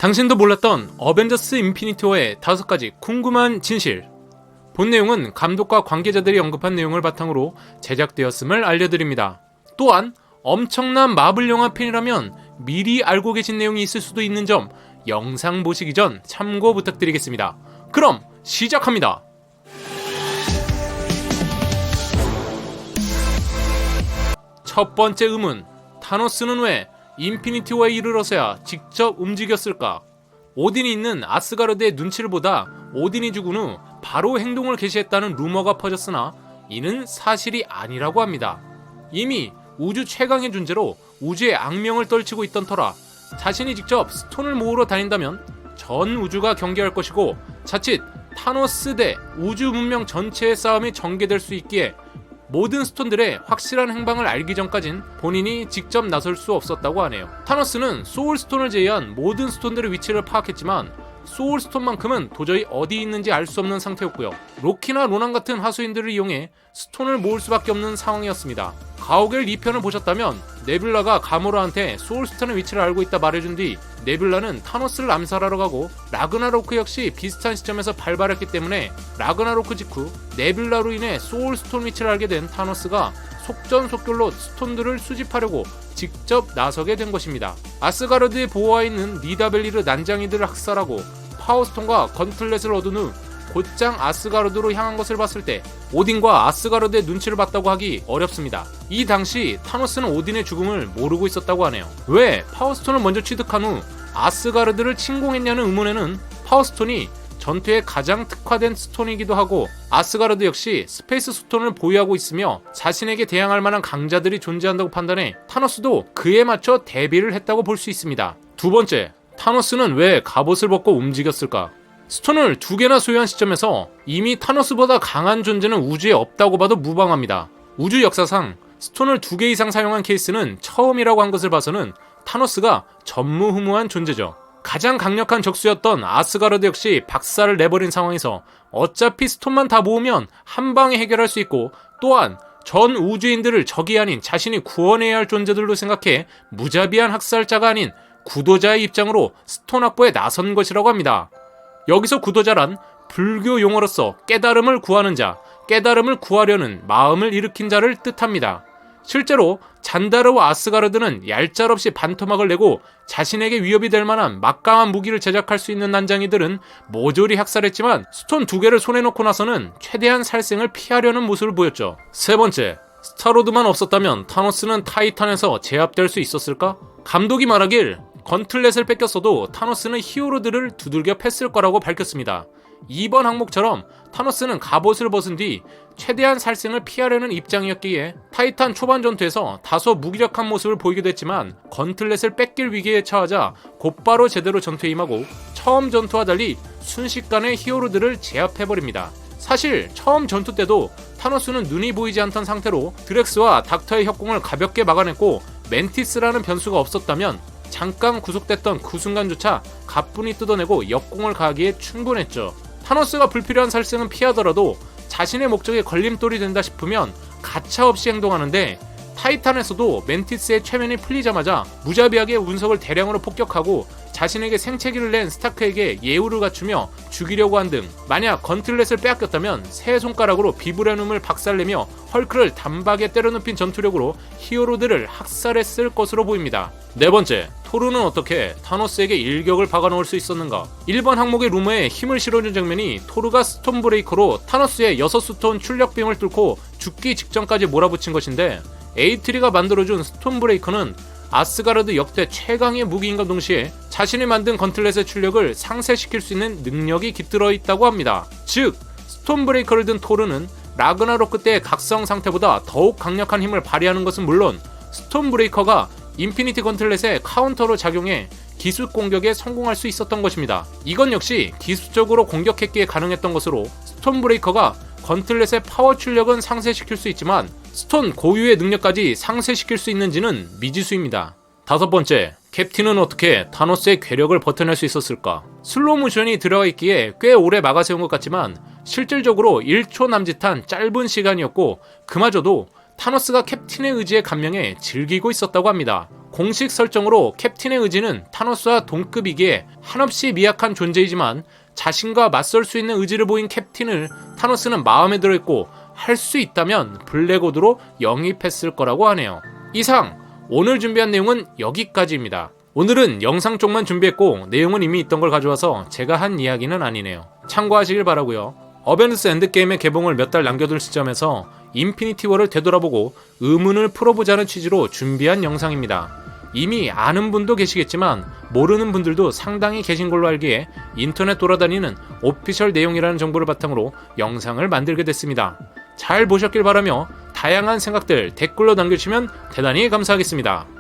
당신도 몰랐던 어벤져스 인피니티 워의 5가지 궁금한 진실. 본 내용은 감독과 관계자들이 언급한 내용을 바탕으로 제작되었음을 알려드립니다. 또한 엄청난 마블 영화 팬이라면 미리 알고 계신 내용이 있을 수도 있는 점 영상 보시기 전 참고 부탁드리겠습니다. 그럼 시작합니다. 첫 번째 의문, 타노스는 왜 인피니티 워에 이르러서야 직접 움직였을까? 오딘이 있는 아스가르드의 눈치를 보다 오딘이 죽은 후 바로 행동을 개시했다는 루머가 퍼졌으나 이는 사실이 아니라고 합니다. 이미 우주 최강의 존재로 우주의 악명을 떨치고 있던 터라 자신이 직접 스톤을 모으러 다닌다면 전 우주가 경계할 것이고 자칫 타노스 대 우주 문명 전체의 싸움이 전개될 수 있기에 모든 스톤들의 확실한 행방을 알기 전까진 본인이 직접 나설 수 없었다고 하네요. 타노스는 소울스톤을 제외한 모든 스톤들의 위치를 파악했지만 소울스톤만큼은 도저히 어디 있는지 알 수 없는 상태였고요. 로키나 로난 같은 하수인들을 이용해 스톤을 모을 수밖에 없는 상황이었습니다. 가오갤 2편을 보셨다면 네뷸라가 가모라한테 소울스톤의 위치를 알고 있다 말해준 뒤 네뷸라는 타노스를 암살하러 가고 라그나로크 역시 비슷한 시점에서 발발했기 때문에 라그나로크 직후 네뷸라로 인해 소울스톤 위치를 알게 된 타노스가 속전속결로 스톤들을 수집하려고 직접 나서게 된 것입니다. 아스가르드의 보호하에 있는 니다벨리르 난장이들을 학살하고 파워스톤과 건틀렛을 얻은 후 곧장 아스가르드로 향한 것을 봤을 때 오딘과 아스가르드의 눈치를 봤다고 하기 어렵습니다. 이 당시 타노스는 오딘의 죽음을 모르고 있었다고 하네요. 왜 파워스톤을 먼저 취득한 후 아스가르드를 침공했냐는 의문에는 파워스톤이 전투에 가장 특화된 스톤이기도 하고 아스가르드 역시 스페이스 스톤을 보유하고 있으며 자신에게 대항할 만한 강자들이 존재한다고 판단해 타노스도 그에 맞춰 대비를 했다고 볼 수 있습니다. 두 번째, 타노스는 왜 갑옷을 벗고 움직였을까? 스톤을 2개나 소유한 시점에서 이미 타노스보다 강한 존재는 우주에 없다고 봐도 무방합니다. 우주 역사상 스톤을 2개 이상 사용한 케이스는 처음이라고 한 것을 봐서는 타노스가 전무후무한 존재죠. 가장 강력한 적수였던 아스가르드 역시 박살을 내버린 상황에서 어차피 스톤만 다 모으면 한 방에 해결할 수 있고 또한 전 우주인들을 적이 아닌 자신이 구원해야 할 존재들로 생각해 무자비한 학살자가 아닌 구도자의 입장으로 스톤 확보에 나선 것이라고 합니다. 여기서 구도자란 불교 용어로서 깨달음을 구하는 자, 깨달음을 구하려는 마음을 일으킨 자를 뜻합니다. 실제로 잔다르와 아스가르드는 얄짤없이 반토막을 내고 자신에게 위협이 될 만한 막강한 무기를 제작할 수 있는 난장이들은 모조리 학살했지만 스톤 2개를 손에 놓고 나서는 최대한 살생을 피하려는 모습을 보였죠. 세 번째, 스타로드만 없었다면 타노스는 타이탄에서 제압될 수 있었을까? 감독이 말하길 건틀렛을 뺏겼어도 타노스는 히어로들을 두들겨 팼을 거라고 밝혔습니다. 이번 항목처럼 타노스는 갑옷을 벗은 뒤 최대한 살생을 피하려는 입장이었기에 타이탄 초반 전투에서 다소 무기력한 모습을 보이기도 했지만 건틀렛을 뺏길 위기에 처하자 곧바로 제대로 전투에 임하고 처음 전투와 달리 순식간에 히어로들을 제압해버립니다. 사실 처음 전투 때도 타노스는 눈이 보이지 않던 상태로 드렉스와 닥터의 협공을 가볍게 막아냈고 멘티스라는 변수가 없었다면 잠깐 구속됐던 그 순간조차 가뿐히 뜯어내고 역공을 가하기에 충분했죠. 타노스가 불필요한 살생은 피하더라도 자신의 목적에 걸림돌이 된다 싶으면 가차없이 행동하는데 타이탄에서도 멘티스의 최면이 풀리자마자 무자비하게 운석을 대량으로 폭격하고 자신에게 생채기를 낸 스타크에게 예우를 갖추며 죽이려고 한 등 만약 건틀렛을 빼앗겼다면 세 손가락으로 비브라늄을 박살내며 헐크를 단박에 때려눕힌 전투력으로 히어로들을 학살했을 것으로 보입니다. 네 번째, 토르는 어떻게 타노스에게 일격을 박아놓을 수 있었는가? 1번 항목의 루머에 힘을 실어준 장면이 토르가 스톤 브레이커로 타노스의 6스톤 출력빔을 뚫고 죽기 직전까지 몰아붙인 것인데 에이트리가 만들어준 스톤 브레이커는 아스가르드 역대 최강의 무기인과 동시에 자신이 만든 건틀렛의 출력을 상쇄시킬 수 있는 능력이 깃들어 있다고 합니다. 즉, 스톤 브레이커를 든 토르는 라그나로크 때의 각성 상태보다 더욱 강력한 힘을 발휘하는 것은 물론 스톤 브레이커가 인피니티 건틀렛의 카운터로 작용해 기습 공격에 성공할 수 있었던 것입니다. 이건 역시 기술적으로 공격했기에 가능했던 것으로 스톤 브레이커가 건틀렛의 파워 출력은 상쇄시킬 수 있지만 스톤 고유의 능력까지 상쇄시킬 수 있는지는 미지수입니다. 다섯 번째, 캡틴은 어떻게 타노스의 괴력을 버텨낼 수 있었을까? 슬로우 모션이 들어가 있기에 꽤 오래 막아세운 것 같지만 실질적으로 1초 남짓한 짧은 시간이었고 그마저도 타노스가 캡틴의 의지에 감명해 즐기고 있었다고 합니다. 공식 설정으로 캡틴의 의지는 타노스와 동급이기에 한없이 미약한 존재이지만 자신과 맞설 수 있는 의지를 보인 캡틴을 타노스는 마음에 들어있고 할 수 있다면 블랙오드로 영입했을 거라고 하네요. 이상 오늘 준비한 내용은 여기까지입니다. 오늘은 영상 쪽만 준비했고 내용은 이미 있던 걸 가져와서 제가 한 이야기는 아니네요. 참고하시길 바라고요. 어벤져스 엔드게임의 개봉을 몇 달 남겨둔 시점에서 인피니티 워를 되돌아보고 의문을 풀어보자는 취지로 준비한 영상입니다. 이미 아는 분도 계시겠지만 모르는 분들도 상당히 계신 걸로 알기에 인터넷 돌아다니는 오피셜 내용이라는 정보를 바탕으로 영상을 만들게 됐습니다. 잘 보셨길 바라며 다양한 생각들 댓글로 남겨주시면 대단히 감사하겠습니다.